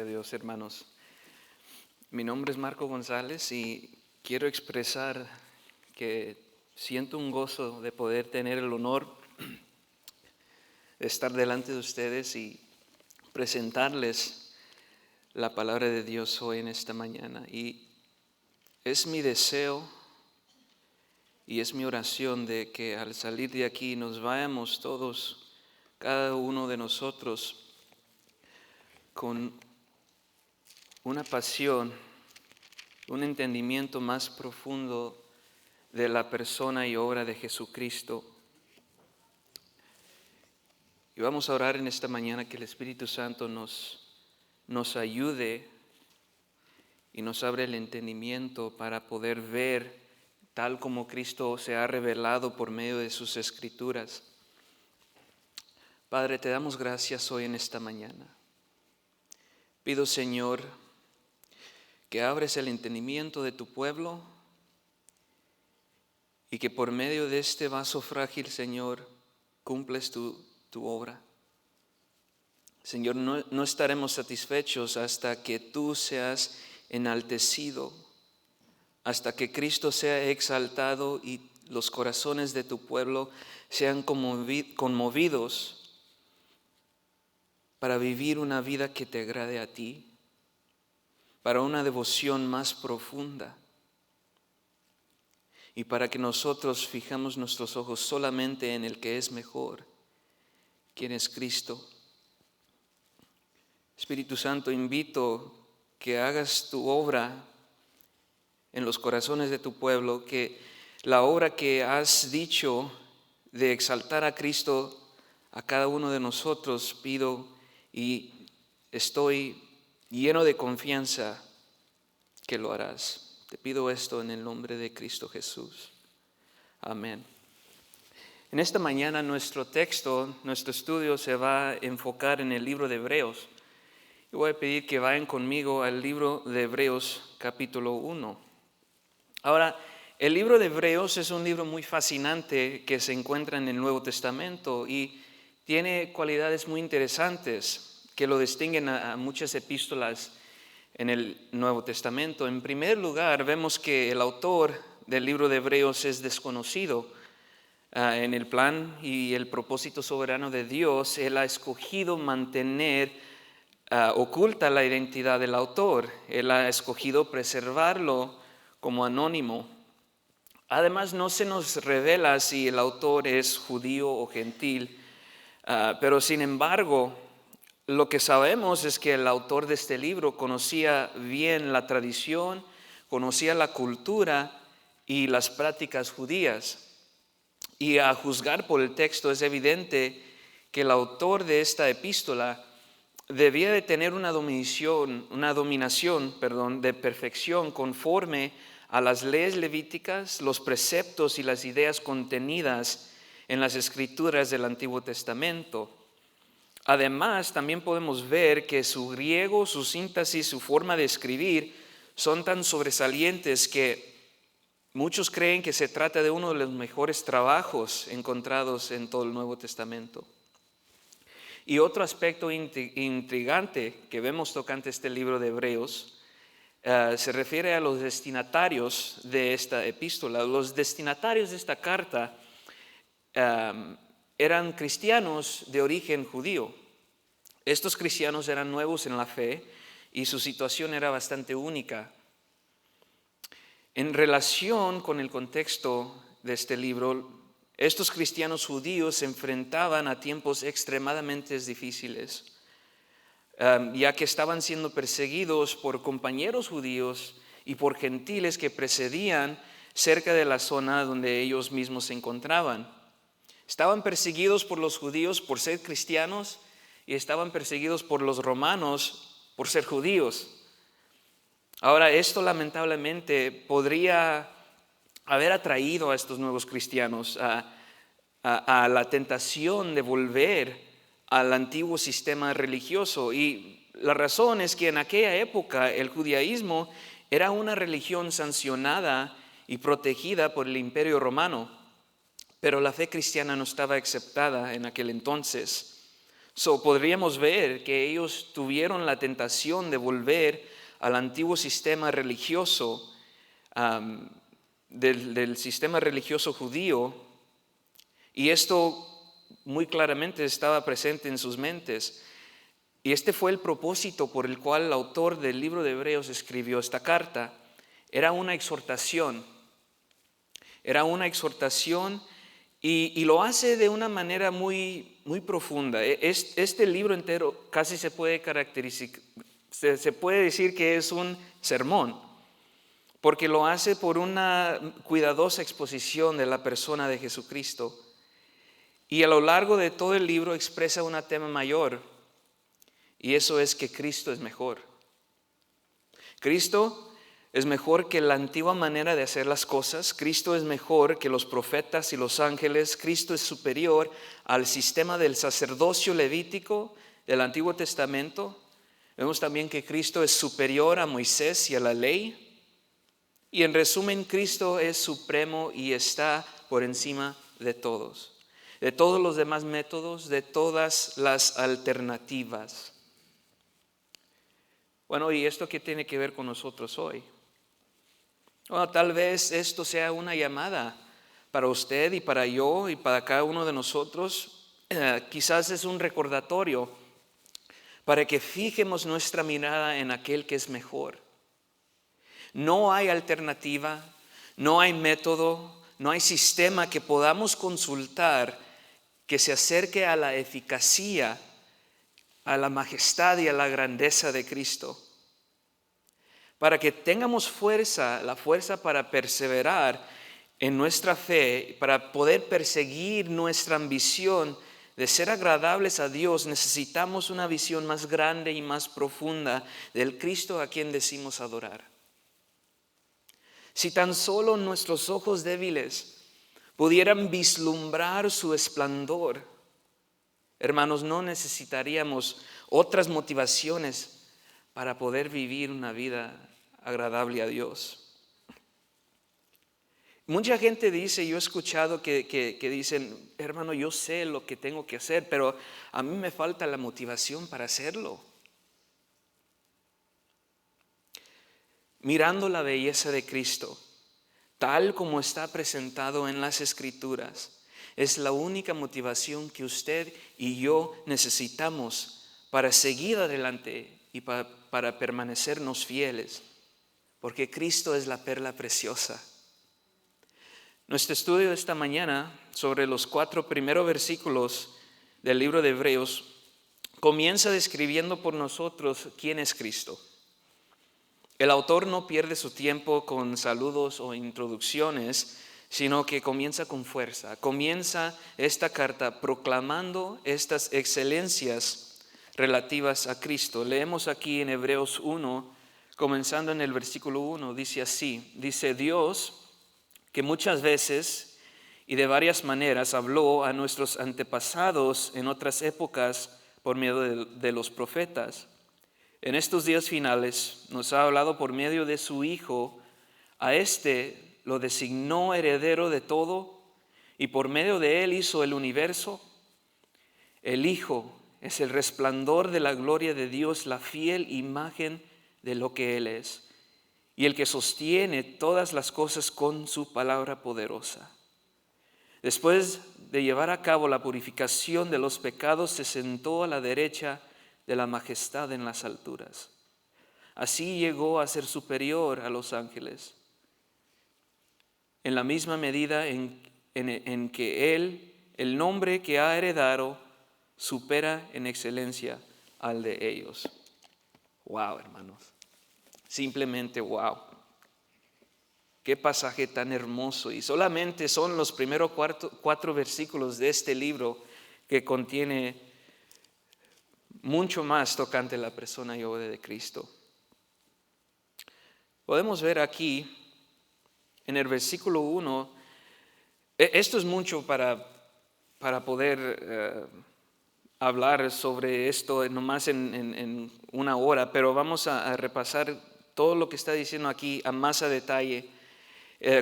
Dios, hermanos. Mi nombre es Marco González y quiero expresar que siento un gozo de poder tener el honor de estar delante de ustedes y presentarles la palabra de Dios hoy en esta mañana. Y es mi deseo y es mi oración de que al salir de aquí nos vayamos todos, cada uno de nosotros, con una pasión, un entendimiento más profundo de la persona y obra de Jesucristo. Y vamos a orar en esta mañana que el Espíritu Santo nos ayude y nos abre el entendimiento para poder ver tal como Cristo se ha revelado por medio de sus Escrituras. Padre, te damos gracias hoy en esta mañana. Pido, Señor, que abres el entendimiento de tu pueblo y que por medio de este vaso frágil, Señor, cumples tu obra. Señor, no estaremos satisfechos hasta que tú seas enaltecido, hasta que Cristo sea exaltado y los corazones de tu pueblo sean conmovidos para vivir una vida que te agrade a ti, para una devoción más profunda y para que nosotros fijamos nuestros ojos solamente en el que es mejor, quien es Cristo. Espíritu Santo, invito que hagas tu obra en los corazones de tu pueblo, que la obra que has dicho de exaltar a Cristo a cada uno de nosotros, pido y estoy lleno de confianza que lo harás. Te pido esto en el nombre de Cristo Jesús. Amén. En esta mañana nuestro estudio se va a enfocar en el libro de Hebreos. Y voy a pedir que vayan conmigo al libro de Hebreos capítulo 1. Ahora, el libro de Hebreos es un libro muy fascinante que se encuentra en el Nuevo Testamento y tiene cualidades muy interesantes que lo distinguen a muchas epístolas en el Nuevo Testamento. En primer lugar, vemos que el autor del libro de Hebreos es desconocido. En el plan y el propósito soberano de Dios, Él ha escogido mantener oculta la identidad del autor. Él ha escogido preservarlo como anónimo. Además, no se nos revela si el autor es judío o gentil, pero sin embargo, lo que sabemos es que el autor de este libro conocía bien la tradición, conocía la cultura y las prácticas judías. Y a juzgar por el texto es evidente que el autor de esta epístola debía de tener una dominación de perfección conforme a las leyes levíticas, los preceptos y las ideas contenidas en las escrituras del Antiguo Testamento. Además, también podemos ver que su griego, su síntesis, su forma de escribir son tan sobresalientes que muchos creen que se trata de uno de los mejores trabajos encontrados en todo el Nuevo Testamento. Y otro aspecto intrigante que vemos tocante este libro de Hebreos se refiere a los destinatarios de esta epístola. Los destinatarios de esta carta eran cristianos de origen judío. Estos cristianos eran nuevos en la fe y su situación era bastante única. En relación con el contexto de este libro, estos cristianos judíos se enfrentaban a tiempos extremadamente difíciles, ya que estaban siendo perseguidos por compañeros judíos y por gentiles que precedían cerca de la zona donde ellos mismos se encontraban. Estaban perseguidos por los judíos por ser cristianos y estaban perseguidos por los romanos por ser judíos. Ahora, esto lamentablemente podría haber atraído a estos nuevos cristianos a la tentación de volver al antiguo sistema religioso. Y la razón es que en aquella época el judaísmo era una religión sancionada y protegida por el Imperio Romano, pero la fe cristiana no estaba aceptada en aquel entonces. Podríamos ver que ellos tuvieron la tentación de volver al antiguo sistema religioso, del sistema religioso judío, y esto muy claramente estaba presente en sus mentes. Y este fue el propósito por el cual el autor del libro de Hebreos escribió esta carta. Era una exhortación. Y lo hace de una manera muy, muy profunda. Este libro entero casi se puede caracterizar, se puede decir que es un sermón, porque lo hace por una cuidadosa exposición de la persona de Jesucristo. Y a lo largo de todo el libro expresa un tema mayor, y eso es que Cristo es mejor. Cristo es mejor que la antigua manera de hacer las cosas. Cristo es mejor que los profetas y los ángeles. Cristo es superior al sistema del sacerdocio levítico del Antiguo Testamento. Vemos también que Cristo es superior a Moisés y a la ley. Y en resumen, Cristo es supremo y está por encima de todos los demás métodos, de todas las alternativas. Bueno, ¿y esto qué tiene que ver con nosotros hoy? Bueno, tal vez esto sea una llamada para usted y para yo y para cada uno de nosotros. Quizás es un recordatorio para que fijemos nuestra mirada en aquel que es mejor. No hay alternativa, no hay método, no hay sistema que podamos consultar que se acerque a la eficacia, a la majestad y a la grandeza de Cristo. Para que tengamos la fuerza para perseverar en nuestra fe, para poder perseguir nuestra ambición de ser agradables a Dios, necesitamos una visión más grande y más profunda del Cristo a quien decimos adorar. Si tan solo nuestros ojos débiles pudieran vislumbrar su esplendor, hermanos, no necesitaríamos otras motivaciones para poder vivir una vida agradable a Dios. Mucha gente dice, yo he escuchado que dicen, hermano, yo sé lo que tengo que hacer, pero a mí me falta la motivación para hacerlo. Mirando la belleza de Cristo, tal como está presentado en las Escrituras, es la única motivación que usted y yo necesitamos para seguir adelante y para permanecernos fieles, porque Cristo es la perla preciosa. Nuestro estudio de esta mañana sobre los 4 primeros versículos del libro de Hebreos comienza describiendo por nosotros quién es Cristo. El autor no pierde su tiempo con saludos o introducciones, sino que comienza con fuerza. Comienza esta carta proclamando estas excelencias relativas a Cristo. Leemos aquí en Hebreos 1, comenzando en el versículo 1, dice así, dice Dios, que muchas veces y de varias maneras habló a nuestros antepasados en otras épocas por medio de los profetas. En estos días finales nos ha hablado por medio de su Hijo. A este lo designó heredero de todo y por medio de él hizo el universo. El Hijo es el resplandor de la gloria de Dios, la fiel imagen de lo que Él es, y el que sostiene todas las cosas con su palabra poderosa. Después de llevar a cabo la purificación de los pecados, se sentó a la derecha de la majestad en las alturas. Así llegó a ser superior a los ángeles, en la misma medida en que Él, el nombre que ha heredado, supera en excelencia al de ellos. Wow, hermanos. Simplemente wow. Qué pasaje tan hermoso. Y solamente son los primeros 4 versículos de este libro que contiene mucho más tocante la persona y obra de Cristo. Podemos ver aquí en el versículo 1, esto es mucho para poder hablar sobre esto nomás en una hora, pero vamos a repasar todo lo que está diciendo aquí a más a detalle.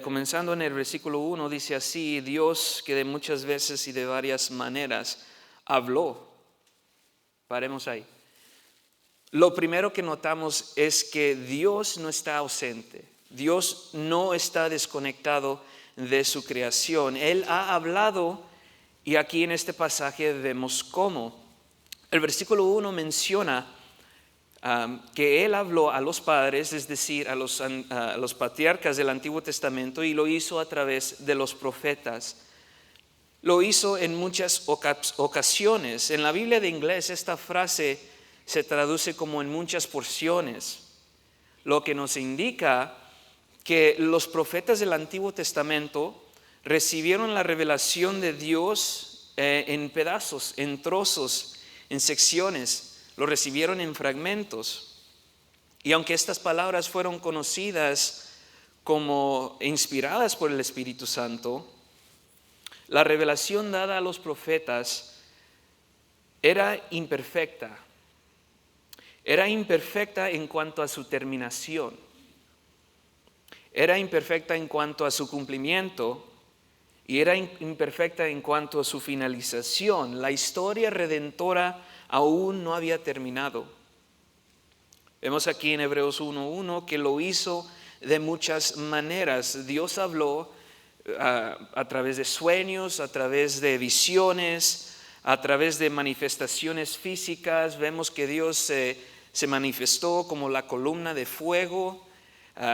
Comenzando en el versículo 1, dice así, Dios que de muchas veces y de varias maneras habló. Paremos ahí. Lo primero que notamos es que Dios no está ausente. Dios no está desconectado de su creación. Él ha hablado y aquí en este pasaje vemos cómo. El versículo 1 menciona que Él habló a los padres, es decir, a los patriarcas del Antiguo Testamento, y lo hizo a través de los profetas. Lo hizo en muchas ocasiones. En la Biblia de inglés esta frase se traduce como en muchas porciones, lo que nos indica que los profetas del Antiguo Testamento recibieron la revelación de Dios en pedazos, en trozos, en secciones, lo recibieron en fragmentos. Y aunque estas palabras fueron conocidas como inspiradas por el Espíritu Santo, la revelación dada a los profetas era imperfecta. Era imperfecta en cuanto a su terminación. Era imperfecta en cuanto a su cumplimiento y era imperfecta en cuanto a su finalización. La historia redentora aún no había terminado. Vemos aquí en Hebreos 1:1 que lo hizo de muchas maneras. Dios habló a través de sueños, a través de visiones, a través de manifestaciones físicas. Vemos que Dios se manifestó como la columna de fuego.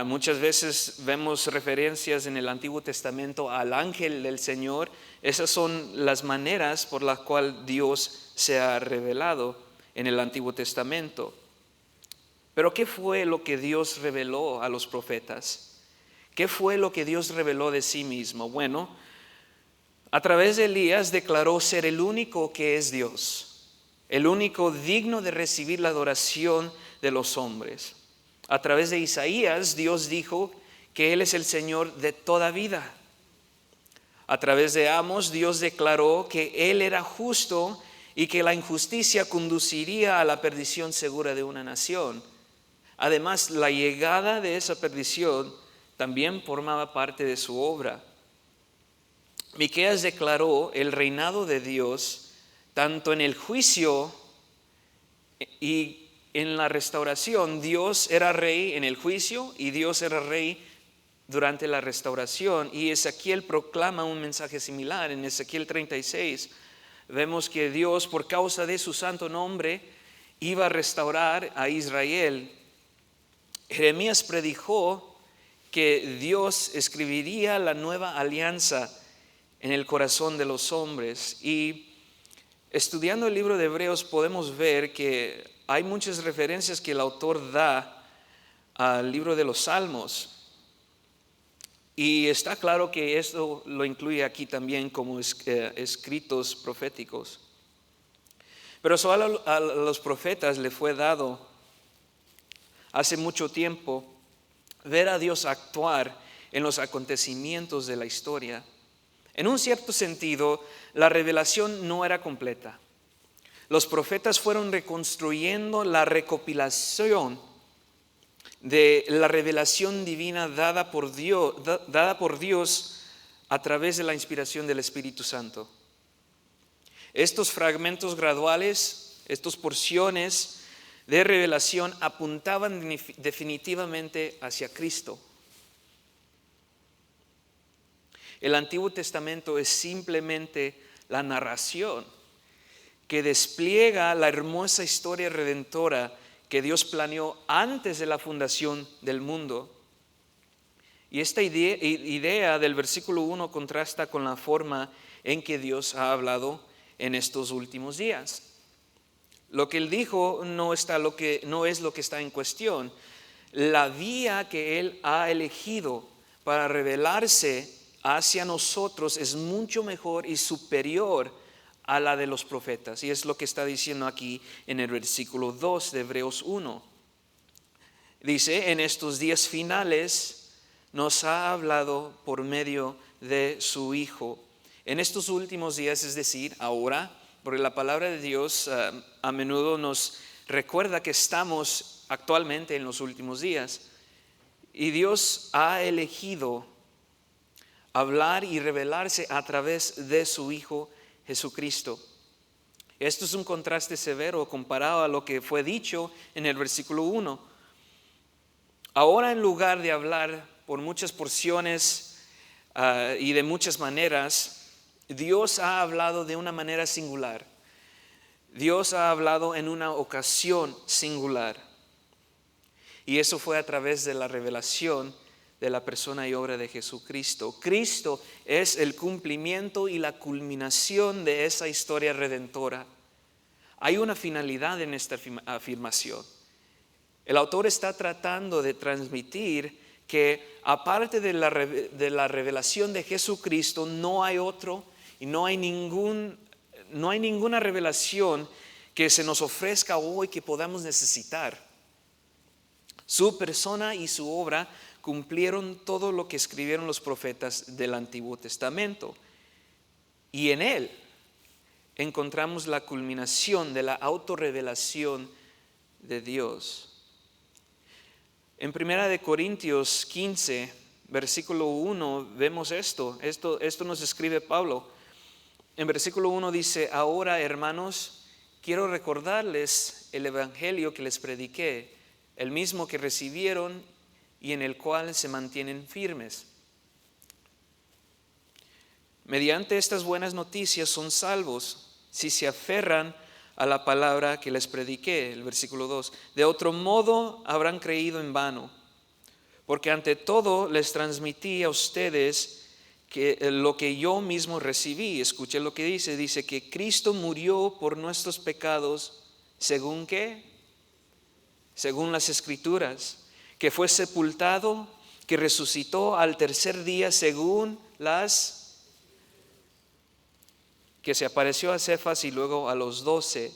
Muchas veces vemos referencias en el Antiguo Testamento al ángel del Señor. Esas son las maneras por las cuales Dios se ha revelado en el Antiguo Testamento. Pero ¿qué fue lo que Dios reveló a los profetas? ¿Qué fue lo que Dios reveló de sí mismo? Bueno, a través de Elías declaró ser el único que es Dios, el único digno de recibir la adoración de los hombres. A través de Isaías, Dios dijo que Él es el Señor de toda vida. A través de Amos, Dios declaró que Él era justo y que la injusticia conduciría a la perdición segura de una nación. Además, la llegada de esa perdición también formaba parte de su obra. Miqueas declaró el reinado de Dios tanto en el juicio y en la restauración. Dios era rey en el juicio y Dios era rey durante la restauración. Y Ezequiel proclama un mensaje similar. En Ezequiel 36 vemos que Dios, por causa de su santo nombre, iba a restaurar a Israel. Jeremías predijo que Dios escribiría la nueva alianza en el corazón de los hombres. Y estudiando el libro de Hebreos podemos ver que hay muchas referencias que el autor da al libro de los Salmos. Y está claro que esto lo incluye aquí también como escritos proféticos. Pero solo a los profetas le fue dado hace mucho tiempo ver a Dios actuar en los acontecimientos de la historia. En un cierto sentido, la revelación no era completa. Los profetas fueron reconstruyendo la recopilación de la revelación divina dada por Dios a través de la inspiración del Espíritu Santo. Estos fragmentos graduales, estas porciones de revelación apuntaban definitivamente hacia Cristo. El Antiguo Testamento es simplemente la narración que despliega la hermosa historia redentora que Dios planeó antes de la fundación del mundo. Y esta idea del versículo 1 contrasta con la forma en que Dios ha hablado en estos últimos días. Lo que Él dijo no es lo que está en cuestión. La vía que Él ha elegido para revelarse hacia nosotros es mucho mejor y superior a la de los profetas. Y es lo que está diciendo aquí en el versículo 2 de Hebreos 1. Dice, en estos días finales nos ha hablado por medio de su Hijo. En estos últimos días, es decir, ahora, porque la palabra de Dios a menudo nos recuerda que estamos actualmente en los últimos días. Y Dios ha elegido hablar y revelarse a través de su Hijo Jesucristo. Esto es un contraste severo comparado a lo que fue dicho en el versículo 1. Ahora, en lugar de hablar por muchas porciones y de muchas maneras, Dios ha hablado de una manera singular. Dios ha hablado en una ocasión singular. Y eso fue a través de la revelación de la persona y obra de Jesucristo. Cristo es el cumplimiento y la culminación de esa historia redentora. Hay una finalidad en esta afirmación. El autor está tratando de transmitir que aparte de la revelación de Jesucristo no hay otro y no hay ninguna revelación que se nos ofrezca hoy que podamos necesitar. Su persona y su obra cumplieron todo lo que escribieron los profetas del Antiguo Testamento. Y en él encontramos la culminación de la autorrevelación de Dios. En 1 Corintios 15, versículo 1, vemos esto nos escribe Pablo. En versículo 1 dice: ahora, hermanos, quiero recordarles el evangelio que les prediqué, el mismo que recibieron y en el cual se mantienen firmes. Mediante estas buenas noticias son salvos si se aferran a la palabra que les prediqué, el versículo 2. De otro modo habrán creído en vano, porque ante todo les transmití a ustedes que lo que yo mismo recibí. Escuche lo que dice que Cristo murió por nuestros pecados, ¿según qué? Según las Escrituras, que fue sepultado, que resucitó al tercer día según que se apareció a Cefas y luego a los 12.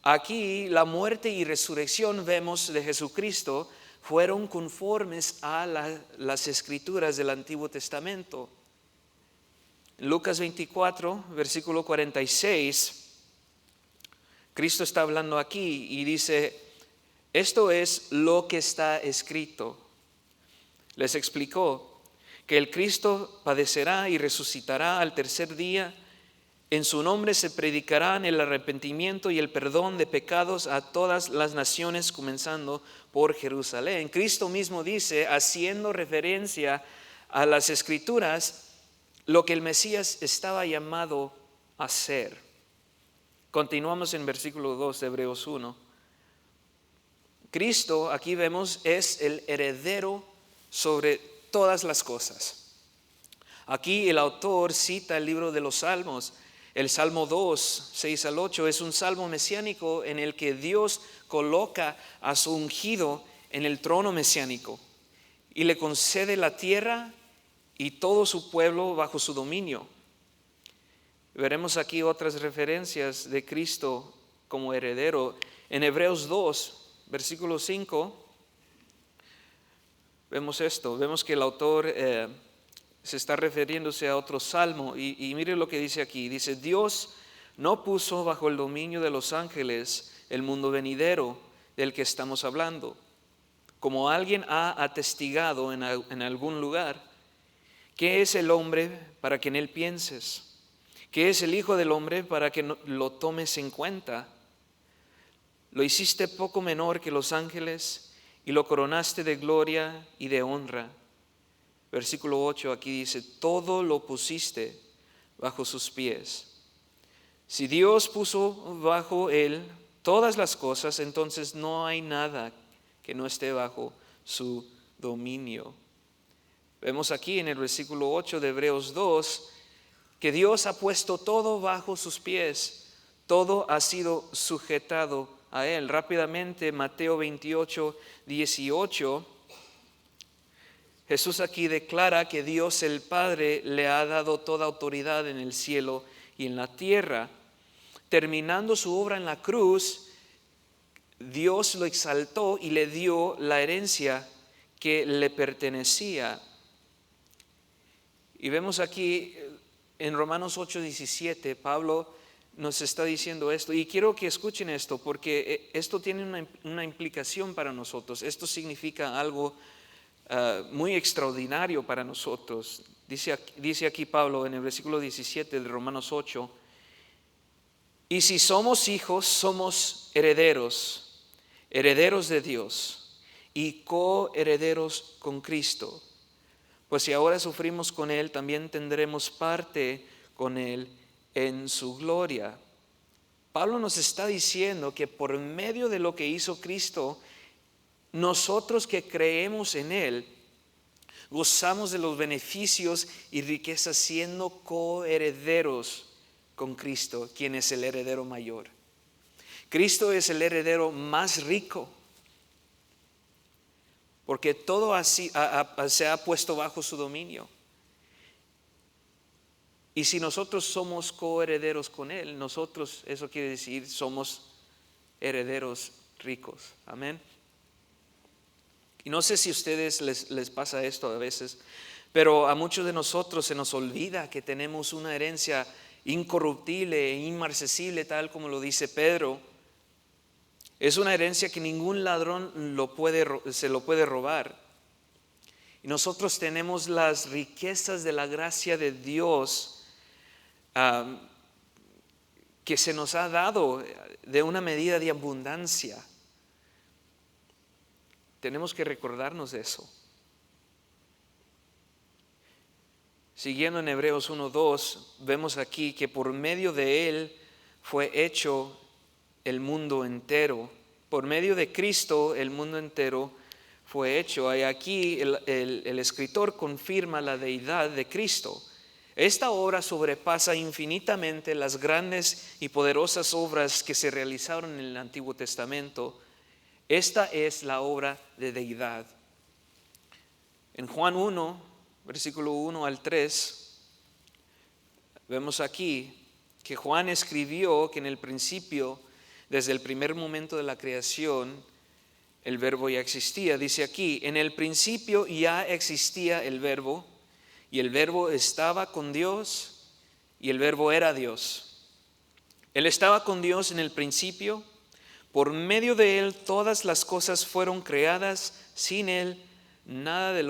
Aquí la muerte y resurrección, vemos, de Jesucristo fueron conformes a las Escrituras del Antiguo Testamento. Lucas 24, versículo 46, Cristo está hablando aquí y dice: esto es lo que está escrito. Les explicó que el Cristo padecerá y resucitará al tercer día. En su nombre se predicarán el arrepentimiento y el perdón de pecados a todas las naciones, comenzando por Jerusalén. Cristo mismo dice, haciendo referencia a las Escrituras, lo que el Mesías estaba llamado a hacer. Continuamos en versículo 2 de Hebreos 1. Cristo, aquí vemos, es el heredero sobre todas las cosas. Aquí el autor cita el libro de los Salmos. El Salmo 2, 6 al 8 es un salmo mesiánico en el que Dios coloca a su ungido en el trono mesiánico y le concede la tierra y todo su pueblo bajo su dominio. Veremos aquí otras referencias de Cristo como heredero. En Hebreos 2, versículo 5, vemos esto. Vemos que el autor se está refiriéndose a otro salmo y mire lo que dice aquí. Dice: Dios no puso bajo el dominio de los ángeles el mundo venidero del que estamos hablando, como alguien ha atestigado en algún lugar. ¿Qué es el hombre para que en él pienses? ¿Qué es el hijo del hombre para que lo tomes en cuenta? Lo hiciste poco menor que los ángeles y lo coronaste de gloria y de honra. Versículo 8 aquí dice: todo lo pusiste bajo sus pies. Si Dios puso bajo él todas las cosas, entonces no hay nada que no esté bajo su dominio. Vemos aquí en el versículo 8 de Hebreos 2 que Dios ha puesto todo bajo sus pies, todo ha sido sujetado a él. Rápidamente, Mateo 28, 18. Jesús aquí declara que Dios el Padre le ha dado toda autoridad en el cielo y en la tierra. Terminando su obra en la cruz, Dios lo exaltó y le dio la herencia que le pertenecía. Y vemos aquí en Romanos 8:17, Pablo nos está diciendo esto. Y quiero que escuchen esto, porque esto tiene una implicación para nosotros. Esto significa algo muy extraordinario para nosotros. Dice aquí Pablo en el versículo 17 de Romanos 8: Y si somos hijos, somos herederos, herederos de Dios y coherederos con Cristo. Pues si ahora sufrimos con Él, también tendremos parte con Él en su gloria. Pablo nos está diciendo que por medio de lo que hizo Cristo, nosotros que creemos en Él, gozamos de los beneficios y riquezas siendo coherederos con Cristo, quien es el heredero mayor. Cristo es el heredero más rico, porque todo así se ha puesto bajo su dominio. Y si nosotros somos coherederos con Él, nosotros, eso quiere decir, somos herederos ricos. Amén. Y no sé si a ustedes les pasa esto a veces, pero a muchos de nosotros se nos olvida que tenemos una herencia incorruptible e inmarcesible, tal como lo dice Pedro. Es una herencia que ningún ladrón se lo puede robar. Y nosotros tenemos las riquezas de la gracia de Dios que se nos ha dado de una medida de abundancia. Tenemos que recordarnos de eso. Siguiendo en Hebreos 1:2, vemos aquí que por medio de Él fue hecho el mundo entero. Por medio de Cristo el mundo entero fue hecho. Y aquí el escritor confirma la deidad de Cristo. Esta obra sobrepasa infinitamente las grandes y poderosas obras que se realizaron en el Antiguo Testamento. Esta es la obra de deidad. En Juan 1, versículo 1 al 3, vemos aquí que Juan escribió que en el principio, desde el primer momento de la creación, el verbo ya existía. Dice aquí, en el principio ya existía el verbo, y el verbo estaba con Dios, y el verbo era Dios. Él estaba con Dios en el principio. Por medio de Él todas las cosas fueron creadas, sin Él nada de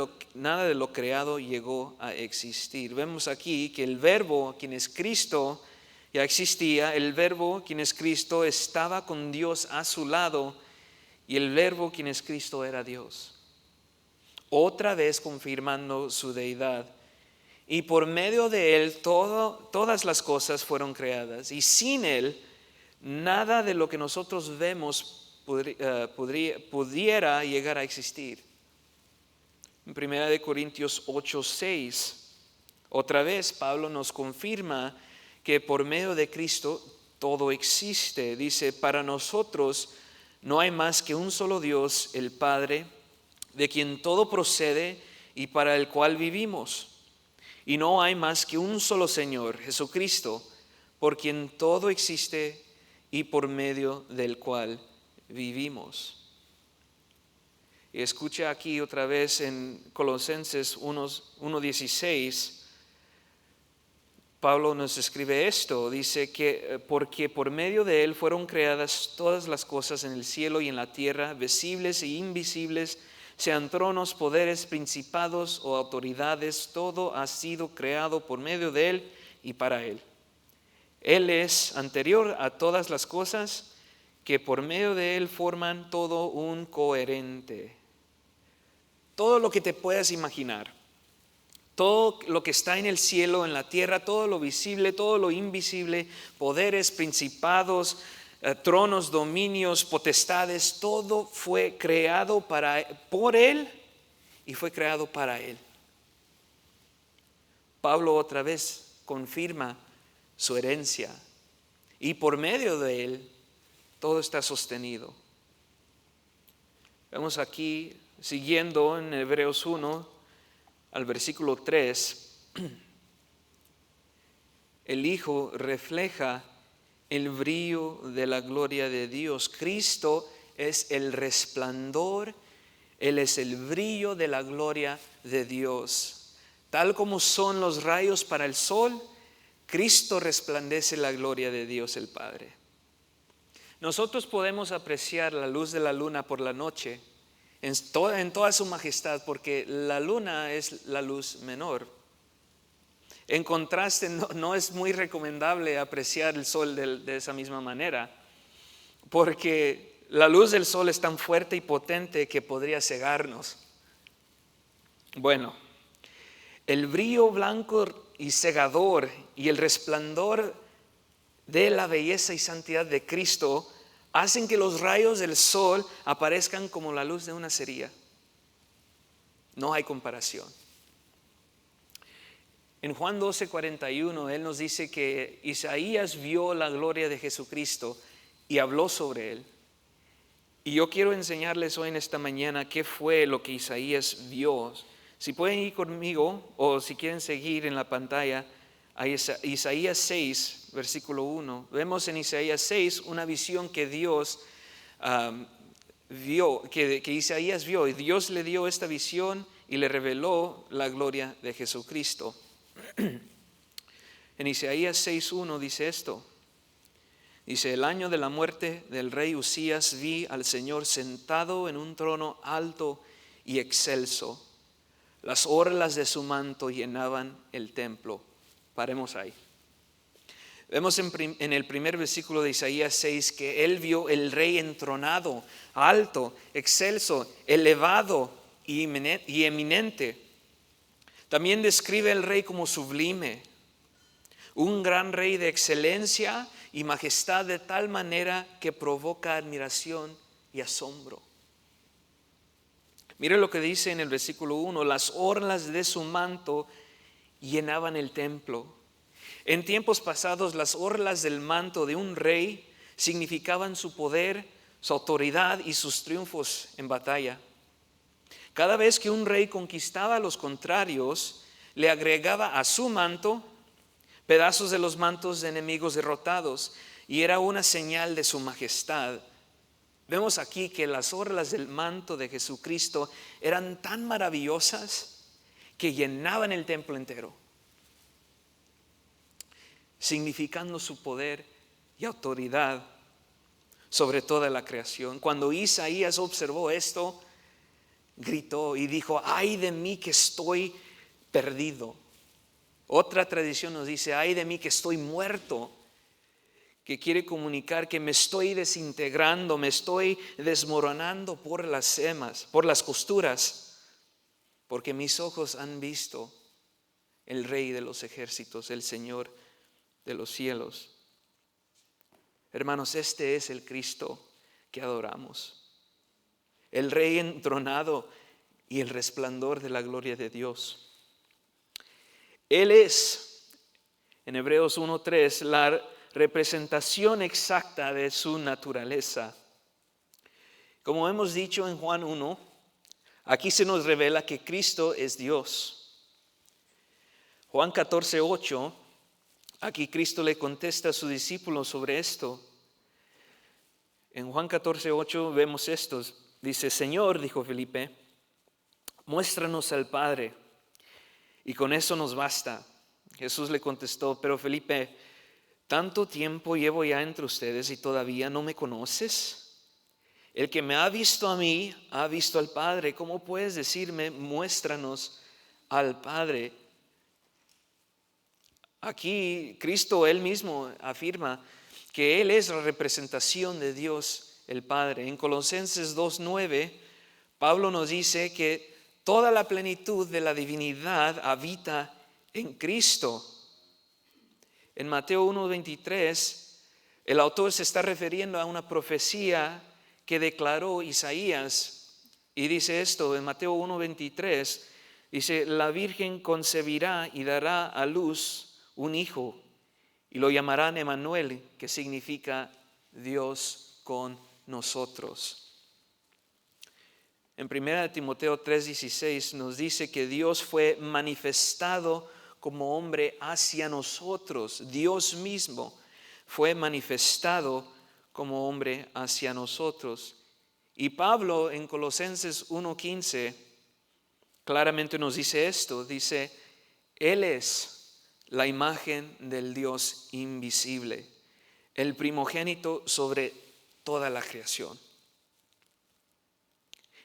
lo creado llegó a existir. Vemos aquí que el verbo, quien es Cristo, ya existía. El verbo, quien es Cristo, estaba con Dios a su lado, y el verbo, quien es Cristo, era Dios. Otra vez confirmando su deidad. Y por medio de Él todas las cosas fueron creadas, y sin Él nada de lo que nosotros vemos pudiera llegar a existir. En 1 Corintios 8:6, otra vez Pablo nos confirma que por medio de Cristo todo existe. Dice, para nosotros no hay más que un solo Dios, el Padre, de quien todo procede y para el cual vivimos. Y no hay más que un solo Señor, Jesucristo, por quien todo existe y por medio del cual vivimos. Y escucha aquí otra vez en Colosenses 1:16, Pablo nos escribe esto, dice que porque por medio de Él fueron creadas todas las cosas en el cielo y en la tierra, visibles e invisibles, sean tronos, poderes, principados o autoridades, todo ha sido creado por medio de Él y para Él. Él es anterior a todas las cosas, que por medio de Él forman todo un coherente. Todo lo que te puedas imaginar, todo lo que está en el cielo, en la tierra, todo lo visible, todo lo invisible, poderes, principados, tronos, dominios, potestades, todo fue creado por Él y fue creado para Él. Pablo otra vez confirma su herencia, y por medio de Él todo está sostenido. Vemos aquí, siguiendo en Hebreos 1 al versículo 3, el Hijo refleja el brillo de la gloria de Dios. Cristo es el resplandor, Él es el brillo de la gloria de Dios. Tal como son los rayos para el sol, Cristo resplandece la gloria de Dios el Padre. Nosotros podemos apreciar la luz de la luna por la noche en toda su majestad, porque la luna es la luz menor. En contraste, no es muy recomendable apreciar el sol de esa misma manera, porque la luz del sol es tan fuerte y potente que podría cegarnos. Bueno, el brillo blanco y cegador y el resplandor de la belleza y santidad de Cristo hacen que los rayos del sol aparezcan como la luz de una cerilla. No hay comparación. En Juan 12:41, Él nos dice que Isaías vio la gloria de Jesucristo y habló sobre Él. Y yo quiero enseñarles hoy en esta mañana qué fue lo que Isaías vio. Si pueden ir conmigo o si quieren seguir en la pantalla a Isaías 6, versículo 1. Vemos en Isaías 6 una visión que Dios vio, que Isaías vio. Y Dios le dio esta visión y le reveló la gloria de Jesucristo. En Isaías 6:1 dice esto. Dice: el año de la muerte del rey Usías vi al Señor sentado en un trono alto y excelso. Las orlas de su manto llenaban el templo. Paremos ahí. Vemos en el primer versículo de Isaías 6 que él vio el rey entronado, alto, excelso, elevado y eminente. También describe el rey como sublime, un gran rey de excelencia y majestad de tal manera que provoca admiración y asombro. Mire lo que dice en el versículo 1: las orlas de su manto llenaban el templo. En tiempos pasados, las orlas del manto de un rey significaban su poder, su autoridad y sus triunfos en batalla. Cada vez que un rey conquistaba a los contrarios, le agregaba a su manto pedazos de los mantos de enemigos derrotados, y era una señal de su majestad. Vemos aquí que las orlas del manto de Jesucristo eran tan maravillosas que llenaban el templo entero, significando su poder y autoridad sobre toda la creación. Cuando Isaías observó esto, gritó y dijo: ay de mí que estoy perdido. Otra tradición nos dice: ay de mí que estoy muerto, que quiere comunicar que me estoy desintegrando, me estoy desmoronando por las semas, por las costuras, porque mis ojos han visto el Rey de los ejércitos, el Señor de los cielos. Hermanos, este es el Cristo que adoramos, el Rey entronado y el resplandor de la gloria de Dios. Él es, en Hebreos 1:3, la representación exacta de su naturaleza. Como hemos dicho en Juan 1, aquí se nos revela que Cristo es Dios. Juan 14:8, aquí Cristo le contesta a sus discípulos sobre esto. En Juan 14:8 vemos esto. Dice: Señor, dijo Felipe, muéstranos al Padre, y con eso nos basta. Jesús le contestó: pero Felipe, ¿tanto tiempo llevo ya entre ustedes y todavía no me conoces? El que me ha visto a mí, ha visto al Padre. ¿Cómo puedes decirme, muéstranos al Padre? Aquí Cristo él mismo afirma que Él es la representación de Dios el Padre. En Colosenses 2:9, Pablo nos dice que toda la plenitud de la divinidad habita en Cristo. En Mateo 1:23, el autor se está refiriendo a una profecía que declaró Isaías, y dice esto en Mateo 1:23, dice: la Virgen concebirá y dará a luz un hijo, y lo llamarán Emmanuel, que significa Dios con nosotros. En 1 Timoteo 3:16 nos dice que Dios fue manifestado como hombre hacia nosotros. Dios mismo fue manifestado como hombre hacia nosotros. Y Pablo en Colosenses 1:15 claramente nos dice esto. Dice: Él es la imagen del Dios invisible, el primogénito sobre toda la creación.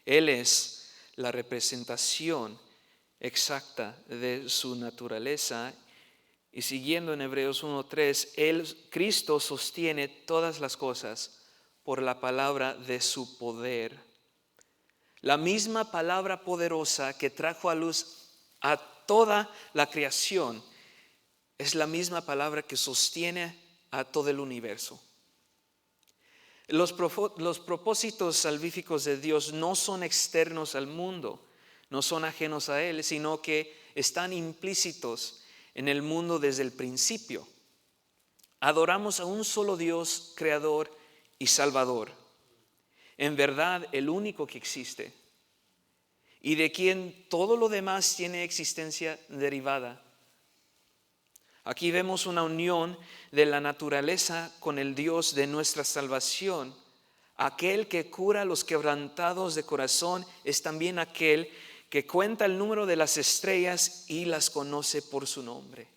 Él es la representación exacta de su naturaleza Y siguiendo en Hebreos 1:3, Cristo sostiene todas las cosas por la palabra de su poder. La misma palabra poderosa que trajo a luz a toda la creación es la misma palabra que sostiene a todo el universo. Los propósitos salvíficos de Dios no son externos al mundo, no son ajenos a Él, sino que están implícitos en el mundo desde el principio. Adoramos a un solo Dios, Creador y Salvador. En verdad, el único que existe y de quien todo lo demás tiene existencia derivada. Aquí vemos una unión de la naturaleza con el Dios de nuestra salvación. Aquel que cura a los quebrantados de corazón es también aquel que cuenta el número de las estrellas y las conoce por su nombre.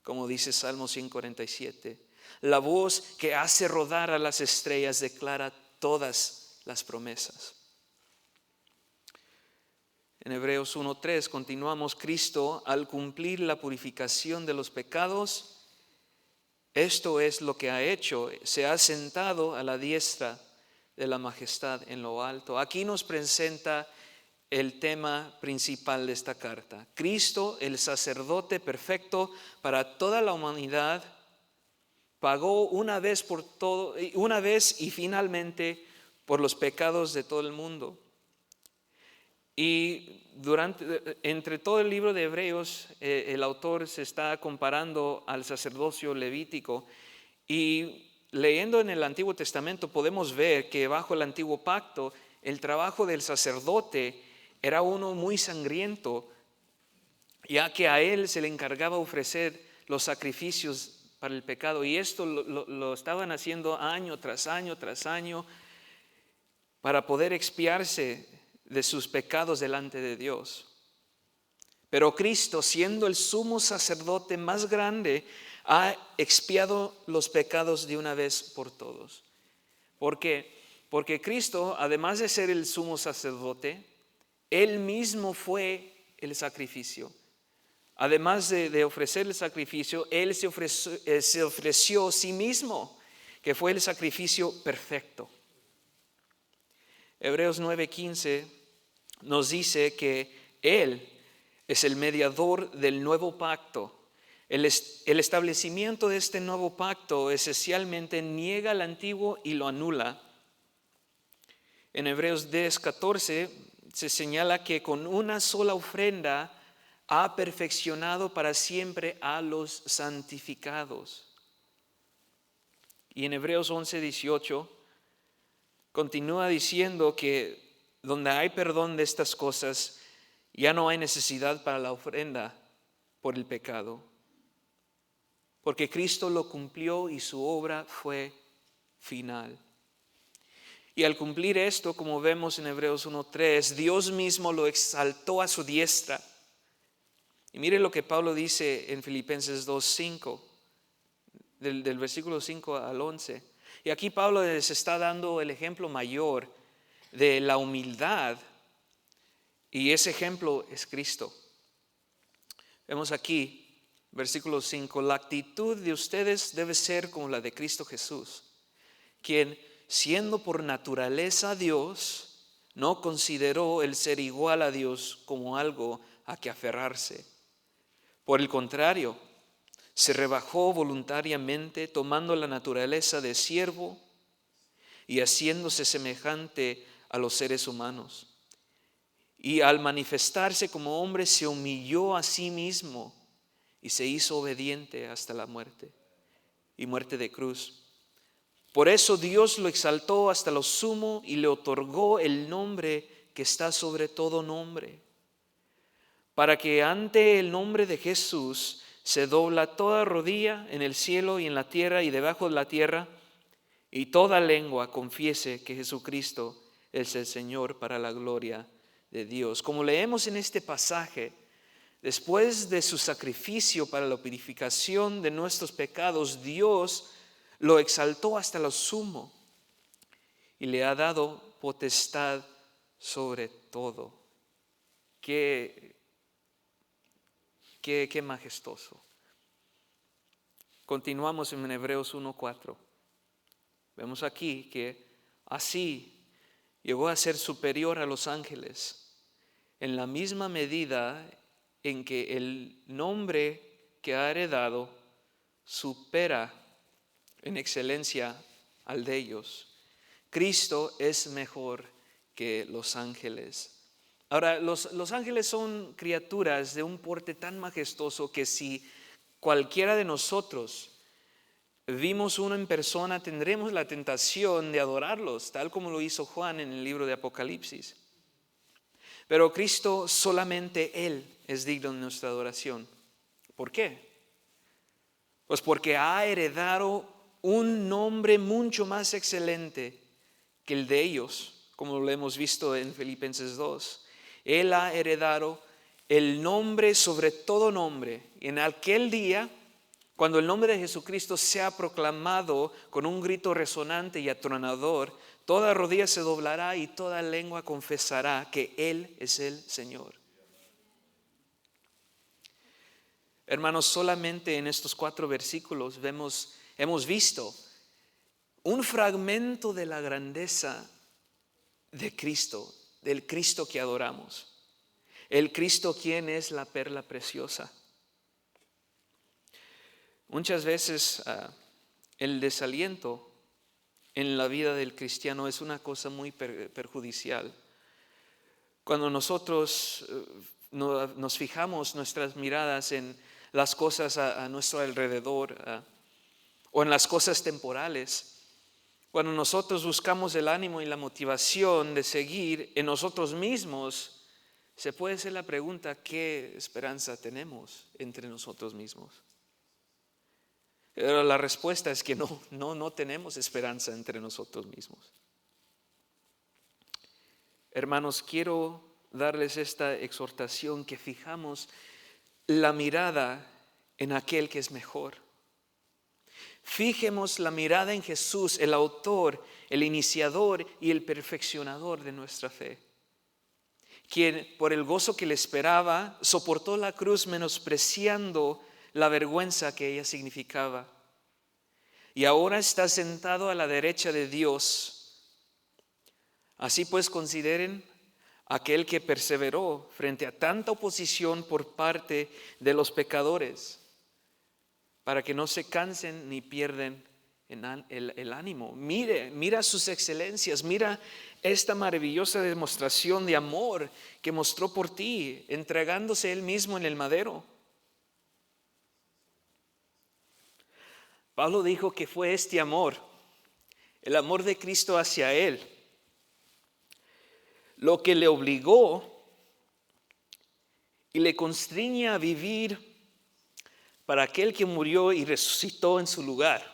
Como dice Salmo 147. La voz que hace rodar a las estrellas declara todas las promesas. En Hebreos 1:3 continuamos. Cristo, al cumplir la purificación de los pecados, esto es lo que ha hecho, se ha sentado a la diestra de la majestad en lo alto. Aquí nos presenta el tema principal de esta carta. Cristo, el sacerdote perfecto para toda la humanidad, pagó una vez y finalmente por los pecados de todo el mundo. Y entre todo el libro de Hebreos, el autor se está comparando al sacerdocio levítico, y leyendo en el Antiguo Testamento podemos ver que bajo el antiguo pacto el trabajo del sacerdote era uno muy sangriento, ya que a él se le encargaba ofrecer los sacrificios para el pecado, y esto lo estaban haciendo año tras año tras año para poder expiarse de sus pecados delante de Dios. Pero Cristo, siendo el sumo sacerdote más grande, ha expiado los pecados de una vez por todos. ¿Por qué? Porque Cristo, además de ser el sumo sacerdote, Él mismo fue el sacrificio. Además de ofrecer el sacrificio, Él se ofreció a sí mismo, que fue el sacrificio perfecto. Hebreos 9:15 nos dice que Él es el mediador del nuevo pacto. El establecimiento de este nuevo pacto esencialmente niega al antiguo y lo anula. En Hebreos 10:14 se señala que con una sola ofrenda ha perfeccionado para siempre a los santificados. Y en Hebreos 11:18 continúa diciendo que donde hay perdón de estas cosas, ya no hay necesidad para la ofrenda por el pecado, porque Cristo lo cumplió y su obra fue final. Y al cumplir esto, como vemos en Hebreos 1:3, Dios mismo lo exaltó a su diestra. Y mire lo que Pablo dice en Filipenses 2:5, del versículo 5 al 11. Y aquí Pablo les está dando el ejemplo mayor de la humildad, y ese ejemplo es Cristo. Vemos aquí, versículo 5, la actitud de ustedes debe ser como la de Cristo Jesús, quien, siendo por naturaleza Dios, no consideró el ser igual a Dios como algo a que aferrarse. Por el contrario, se rebajó voluntariamente, tomando la naturaleza de siervo y haciéndose semejante a los seres humanos. Y al manifestarse como hombre, se humilló a sí mismo y se hizo obediente hasta la muerte, y muerte de cruz. Por eso Dios lo exaltó hasta lo sumo y le otorgó el nombre que está sobre todo nombre, para que ante el nombre de Jesús se dobla toda rodilla en el cielo y en la tierra y debajo de la tierra, y toda lengua confiese que Jesucristo es el Señor, para la gloria de Dios. Como leemos en este pasaje, después de su sacrificio para la purificación de nuestros pecados, Dios lo exaltó hasta lo sumo y le ha dado potestad sobre todo. Qué majestuoso. Continuamos en Hebreos 1:4. Vemos aquí que así llegó a ser superior a los ángeles en la misma medida en que el nombre que ha heredado supera en excelencia al de ellos. Cristo es mejor que los ángeles. Ahora, los ángeles son criaturas de un porte tan majestuoso que si cualquiera de nosotros vimos uno en persona, tendremos la tentación de adorarlos, tal como lo hizo Juan en el libro de Apocalipsis. Pero Cristo, solamente Él es digno de nuestra adoración. ¿Por qué? Pues porque ha heredado un nombre mucho más excelente que el de ellos, como lo hemos visto en Filipenses 2. Él ha heredado el nombre sobre todo nombre. Y en aquel día, cuando el nombre de Jesucristo sea proclamado con un grito resonante y atronador, toda rodilla se doblará y toda lengua confesará que Él es el Señor. Hermanos, solamente en estos 4 versículos hemos visto un fragmento de la grandeza de Cristo, del Cristo que adoramos. El Cristo quien es la perla preciosa. Muchas veces el desaliento en la vida del cristiano es una cosa muy perjudicial. Cuando nosotros nos fijamos nuestras miradas en las cosas a nuestro alrededor o en las cosas temporales, cuando nosotros buscamos el ánimo y la motivación de seguir en nosotros mismos, se puede hacer la pregunta: ¿qué esperanza tenemos entre nosotros mismos? Pero la respuesta es que no tenemos esperanza entre nosotros mismos. Hermanos, quiero darles esta exhortación, que fijamos la mirada en aquel que es mejor. Fijemos la mirada en Jesús, el autor, el iniciador y el perfeccionador de nuestra fe, quien por el gozo que le esperaba soportó la cruz, menospreciando la vergüenza que ella significaba. Y ahora está sentado a la derecha de Dios. Así pues, consideren aquel que perseveró frente a tanta oposición por parte de los pecadores, para que no se cansen ni pierden el ánimo. Mira sus excelencias, mira esta maravillosa demostración de amor que mostró por ti, entregándose Él mismo en el madero. Pablo dijo que fue este amor, el amor de Cristo hacia Él, lo que le obligó y le constriñe a vivir para aquel que murió y resucitó en su lugar.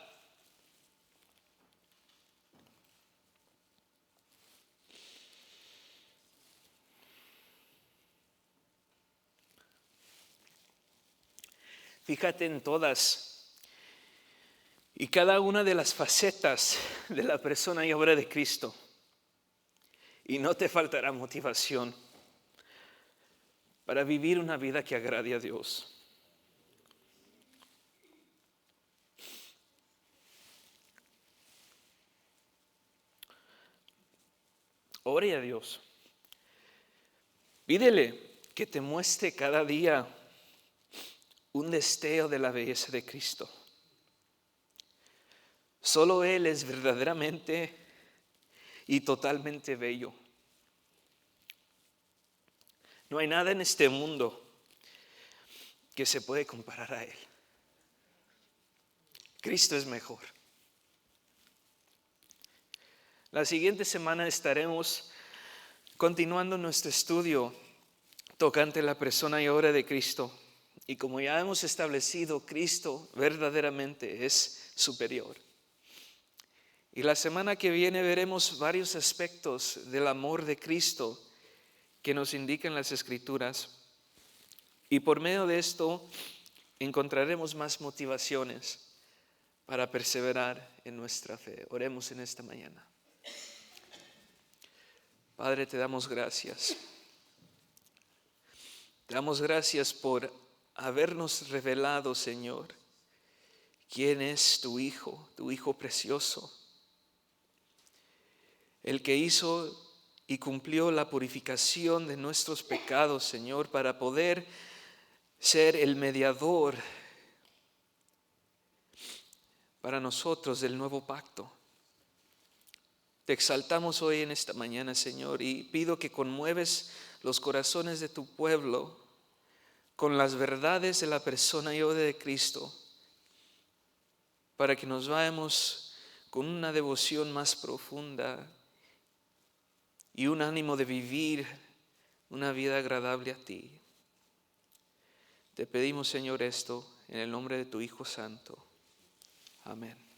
Fíjate en todas y cada una de las facetas de la persona y obra de Cristo, y no te faltará motivación para vivir una vida que agrade a Dios. Ore a Dios. Pídele que te muestre cada día un destello de la belleza de Cristo. Solo Él es verdaderamente y totalmente bello. No hay nada en este mundo que se puede comparar a Él. Cristo es mejor. La siguiente semana estaremos continuando nuestro estudio tocante la persona y obra de Cristo. Y como ya hemos establecido, Cristo verdaderamente es superior. Y la semana que viene veremos varios aspectos del amor de Cristo que nos indican las Escrituras. Y por medio de esto encontraremos más motivaciones para perseverar en nuestra fe. Oremos en esta mañana. Padre, te damos gracias. Te damos gracias por habernos revelado, Señor, quién es tu Hijo precioso, el que hizo y cumplió la purificación de nuestros pecados, Señor, para poder ser el mediador para nosotros del nuevo pacto. Te exaltamos hoy en esta mañana, Señor, y pido que conmueves los corazones de tu pueblo con las verdades de la persona y obra de Cristo, para que nos vayamos con una devoción más profunda y un ánimo de vivir una vida agradable a ti. Te pedimos, Señor, esto en el nombre de tu Hijo Santo. Amén.